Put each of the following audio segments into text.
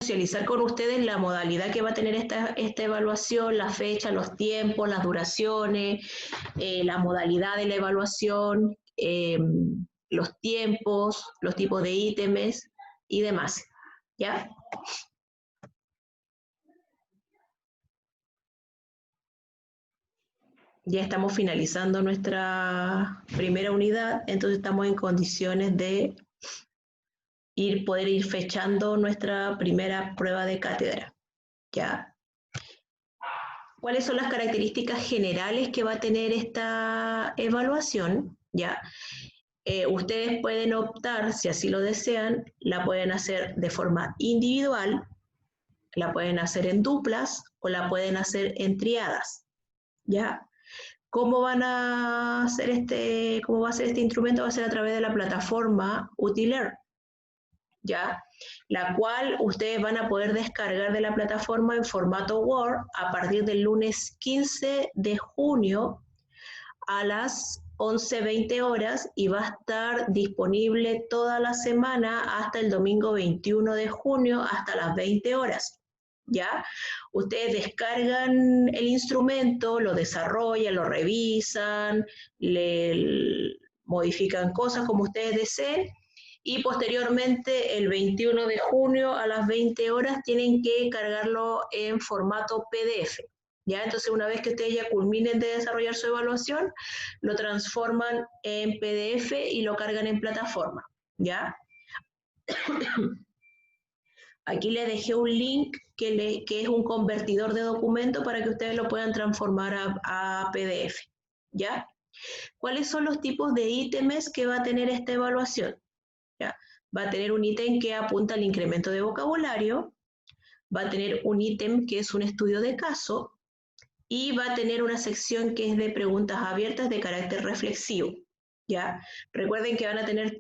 socializar con ustedes la modalidad que va a tener esta evaluación, la fecha, los tiempos, las duraciones, la modalidad de la evaluación, los tiempos, los tipos de ítems y demás. ¿Ya? Ya estamos finalizando nuestra primera unidad, entonces estamos en condiciones de poder ir fechando nuestra primera prueba de cátedra. ¿Ya? ¿Cuáles son las características generales que va a tener esta evaluación? ¿Ya? Ustedes pueden optar, si así lo desean, la pueden hacer de forma individual, la pueden hacer en duplas o la pueden hacer en triadas. ¿Ya? ¿Cómo van a hacer cómo va a ser este instrumento? Va a ser a través de la plataforma Utilearn, ¿ya? La cual ustedes van a poder descargar de la plataforma en formato Word a partir del lunes 15 de junio a las 11:20 horas y va a estar disponible toda la semana hasta el domingo 21 de junio hasta las 20 horas. ¿Ya? Ustedes descargan el instrumento, lo desarrollan, lo revisan, le modifican cosas como ustedes deseen y posteriormente el 21 de junio a las 20 horas tienen que cargarlo en formato PDF. ¿Ya? Entonces una vez que ustedes ya culminen de desarrollar su evaluación, lo transforman en PDF y lo cargan en plataforma. ¿Ya? Aquí les dejé un link que es un convertidor de documento para que ustedes lo puedan transformar a PDF. ¿Ya? ¿Cuáles son los tipos de ítems que va a tener esta evaluación? ¿Ya? Va a tener un ítem que apunta al incremento de vocabulario, va a tener un ítem que es un estudio de caso y va a tener una sección que es de preguntas abiertas de carácter reflexivo. ¿Ya? Recuerden que van a tener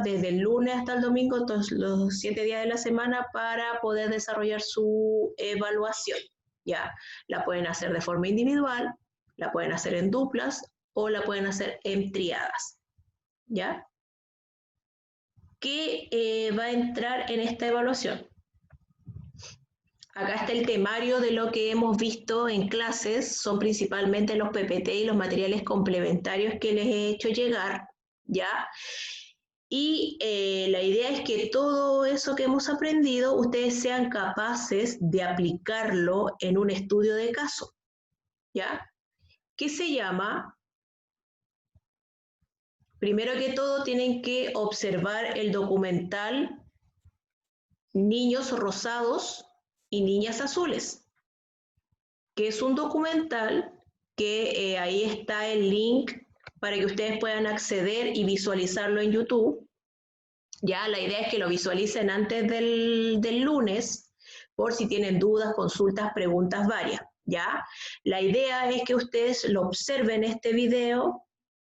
desde el lunes hasta el domingo, todos los 7 días de la semana para poder desarrollar su evaluación. ¿Ya? La pueden hacer de forma individual, la pueden hacer en duplas o la pueden hacer en triadas. ¿Ya? ¿Qué va a entrar en esta evaluación? Acá está el temario de lo que hemos visto en clases, son principalmente los PPT y los materiales complementarios que les he hecho llegar, ¿ya? Y la idea es que todo eso que hemos aprendido, ustedes sean capaces de aplicarlo en un estudio de caso, ¿ya? ¿Qué se llama? Primero que todo, tienen que observar el documental Niños Rosados y Niñas Azules, que es un documental que ahí está el link para que ustedes puedan acceder y visualizarlo en YouTube. Ya, la idea es que lo visualicen antes del lunes, por si tienen dudas, consultas, preguntas varias. ¿Ya? La idea es que ustedes lo observen este video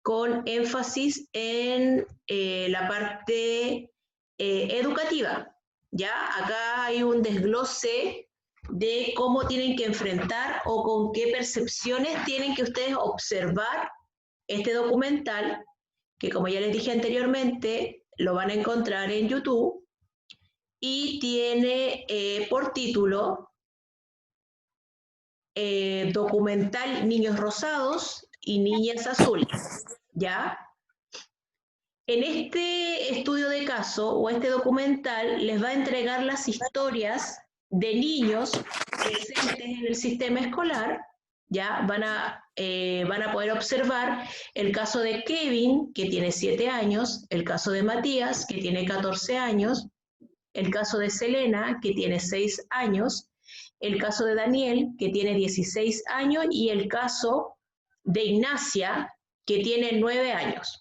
con énfasis en la parte educativa. ¿Ya? Acá hay un desglose de cómo tienen que enfrentar o con qué percepciones tienen que ustedes observar este documental, que como ya les dije anteriormente, lo van a encontrar en YouTube y tiene por título documental Niños Rosados y Niñas Azules. ¿Ya? En este estudio de caso o este documental les va a entregar las historias de niños presentes en el sistema escolar. Ya van a poder observar el caso de Kevin, que tiene 7 años, el caso de Matías, que tiene 14 años, el caso de Selena, que tiene 6 años, el caso de Daniel, que tiene 16 años, y el caso de Ignacia, que tiene 9 años.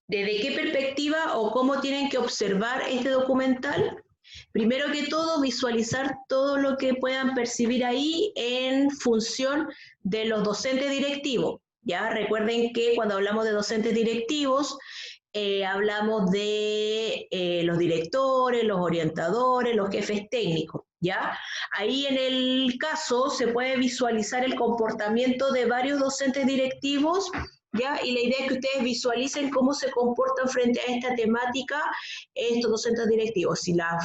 ¿Desde qué perspectiva o cómo tienen que observar este documental? Primero que todo, visualizar todo lo que puedan percibir ahí en función de los docentes directivos. ¿Ya? Recuerden que cuando hablamos de docentes directivos, hablamos de los directores, los orientadores, los jefes técnicos. ¿Ya? Ahí en el caso se puede visualizar el comportamiento de varios docentes directivos ¿ya? Y la idea es que ustedes visualicen cómo se comportan frente a esta temática estos docentes directivos,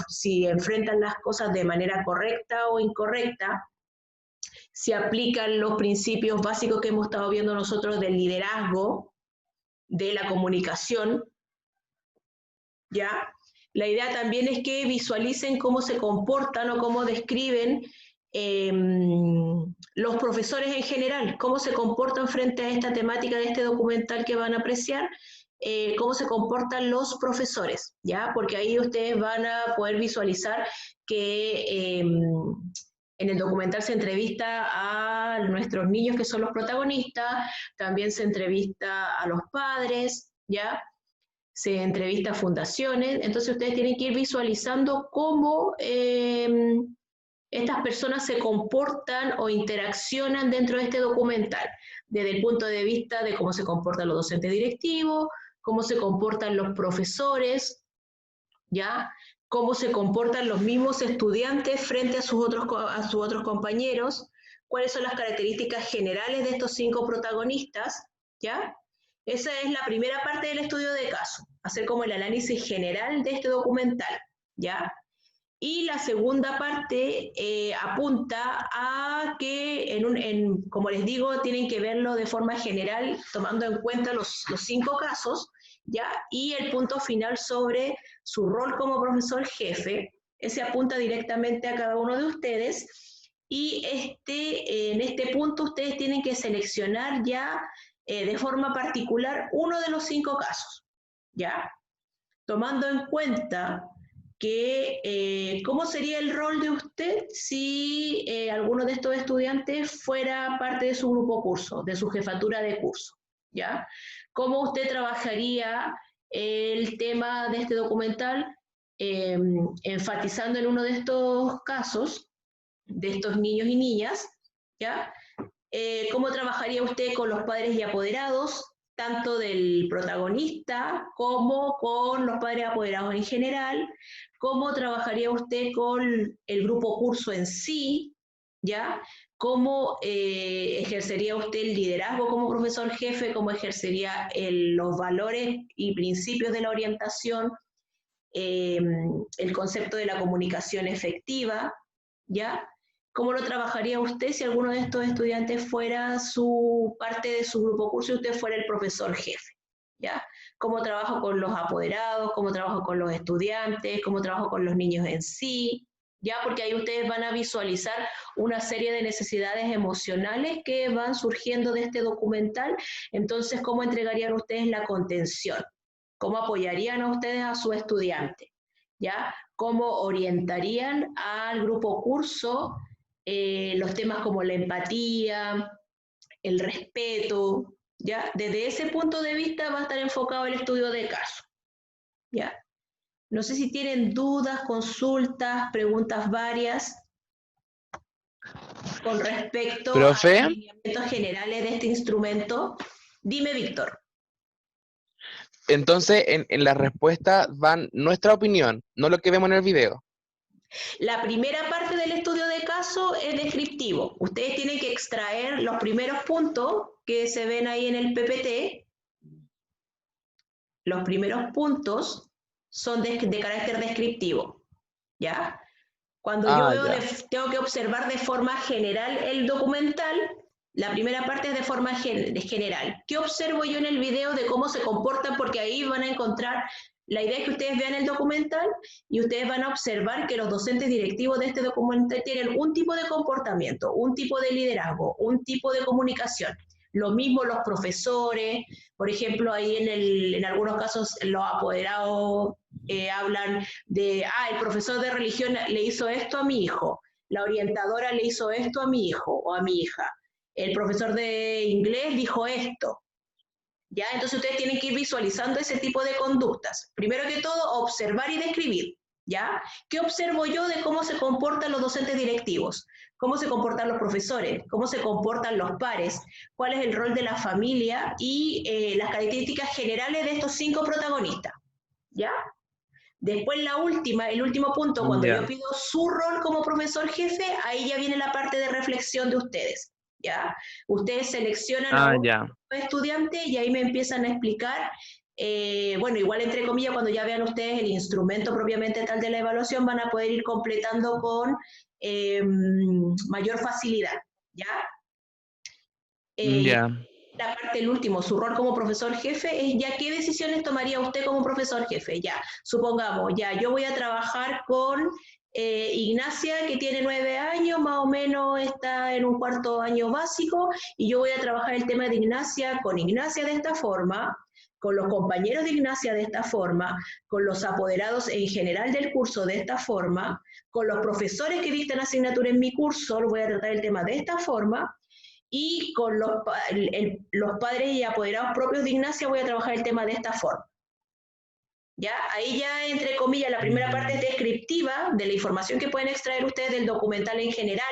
si enfrentan las cosas de manera correcta o incorrecta, si aplican los principios básicos que hemos estado viendo nosotros del liderazgo, de la comunicación, ¿ya? La idea también es que visualicen cómo se comportan o cómo describen los profesores en general, cómo se comportan frente a esta temática de este documental que van a apreciar, cómo se comportan los profesores, ¿ya? Porque ahí ustedes van a poder visualizar que en el documental se entrevista a nuestros niños que son los protagonistas, también se entrevista a los padres, ¿ya? Se entrevista a fundaciones, entonces ustedes tienen que ir visualizando cómo estas personas se comportan o interaccionan dentro de este documental, desde el punto de vista de cómo se comportan los docentes directivos, cómo se comportan los profesores, ¿ya? Cómo se comportan los mismos estudiantes frente a sus otros compañeros, cuáles son las características generales de estos 5 protagonistas, ¿ya? Esa es la primera parte del estudio de caso, hacer como el análisis general de este documental, ¿ya? Y la segunda parte apunta a que, como les digo, tienen que verlo de forma general, tomando en cuenta los 5 casos, ¿ya? Y el punto final sobre su rol como profesor jefe, ese apunta directamente a cada uno de ustedes. Y en este punto ustedes tienen que seleccionar ya de forma particular uno de los 5 casos, ¿ya? Tomando en cuenta que cómo sería el rol de usted si alguno de estos estudiantes fuera parte de su grupo curso, de su jefatura de curso, ¿ya? ¿Cómo usted trabajaría el tema de este documental enfatizando en uno de estos casos, de estos niños y niñas, ¿ya? ¿Cómo trabajaría usted con los padres y apoderados, tanto del protagonista como con los padres apoderados en general? ¿Cómo trabajaría usted con el grupo curso en sí? ¿Ya? ¿Cómo ejercería usted el liderazgo como profesor jefe? ¿Cómo ejercería los valores y principios de la orientación? El concepto de la comunicación efectiva, ¿ya? ¿Cómo lo trabajaría usted si alguno de estos estudiantes fuera parte de su grupo curso y usted fuera el profesor jefe? ¿Ya? ¿Cómo trabajo con los apoderados? ¿Cómo trabajo con los estudiantes? ¿Cómo trabajo con los niños en sí? ¿Ya? Porque ahí ustedes van a visualizar una serie de necesidades emocionales que van surgiendo de este documental. Entonces, ¿cómo entregarían ustedes la contención? ¿Cómo apoyarían a ustedes a su estudiante? ¿Ya? ¿Cómo orientarían al grupo curso los temas como la empatía, el respeto? ¿Ya? Desde ese punto de vista va a estar enfocado el estudio de caso. ¿Ya? No sé si tienen dudas, consultas, preguntas varias con respecto a Profe, los lineamientos generales de este instrumento. Dime, Víctor. entonces en la respuesta van nuestra opinión, no lo que vemos en el video. La primera parte del estudio de caso es descriptivo. Ustedes tienen que extraer los primeros puntos que se ven ahí en el PPT. Los primeros puntos son de carácter descriptivo, ¿ya? Cuando yo Ah, veo ya. tengo que observar de forma general el documental, la primera parte es de forma general. ¿Qué observo yo en el video de cómo se comportan? Porque ahí van a encontrar, la idea es que ustedes vean el documental y ustedes van a observar que los docentes directivos de este documental tienen un tipo de comportamiento, un tipo de liderazgo, un tipo de comunicación. Lo mismo los profesores, por ejemplo, ahí en algunos casos los apoderados hablan de, el profesor de religión le hizo esto a mi hijo, la orientadora le hizo esto a mi hijo o a mi hija, el profesor de inglés dijo esto, ¿ya? Entonces ustedes tienen que ir visualizando ese tipo de conductas. Primero que todo, observar y describir, ¿ya? ¿Qué observo yo de cómo se comportan los docentes directivos? ¿Cómo se comportan los profesores? ¿Cómo se comportan los pares? ¿Cuál es el rol de la familia? Y las características generales de estos 5 protagonistas, ¿ya? Después el último punto, cuando yo Ya. pido su rol como profesor jefe, ahí ya viene la parte de reflexión de ustedes. ¿ya? Ustedes seleccionan a un Ya. estudiante y ahí me empiezan a explicar, bueno, igual entre comillas, cuando ya vean ustedes el instrumento propiamente tal de la evaluación, van a poder ir completando con mayor facilidad, ¿ya? Ya. La parte del último, su rol como profesor jefe, es ya qué decisiones tomaría usted como profesor jefe. Ya, supongamos, ya yo voy a trabajar con Ignacia, que tiene 9 años, más o menos está en un cuarto año básico, y yo voy a trabajar el tema de Ignacia con Ignacia de esta forma, con los compañeros de Ignacia de esta forma, con los apoderados en general del curso de esta forma, con los profesores que dictan asignatura en mi curso, voy a tratar el tema de esta forma, y con los padres y apoderados propios de Ignacia voy a trabajar el tema de esta forma. ¿Ya? Ahí ya, entre comillas, la primera parte es descriptiva de la información que pueden extraer ustedes del documental en general,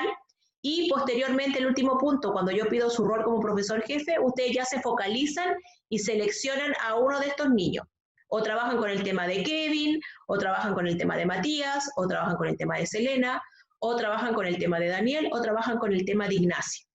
y posteriormente el último punto, cuando yo pido su rol como profesor jefe, ustedes ya se focalizan y seleccionan a uno de estos niños. O trabajan con el tema de Kevin, o trabajan con el tema de Matías, o trabajan con el tema de Selena, o trabajan con el tema de Daniel, o trabajan con el tema de Ignacia.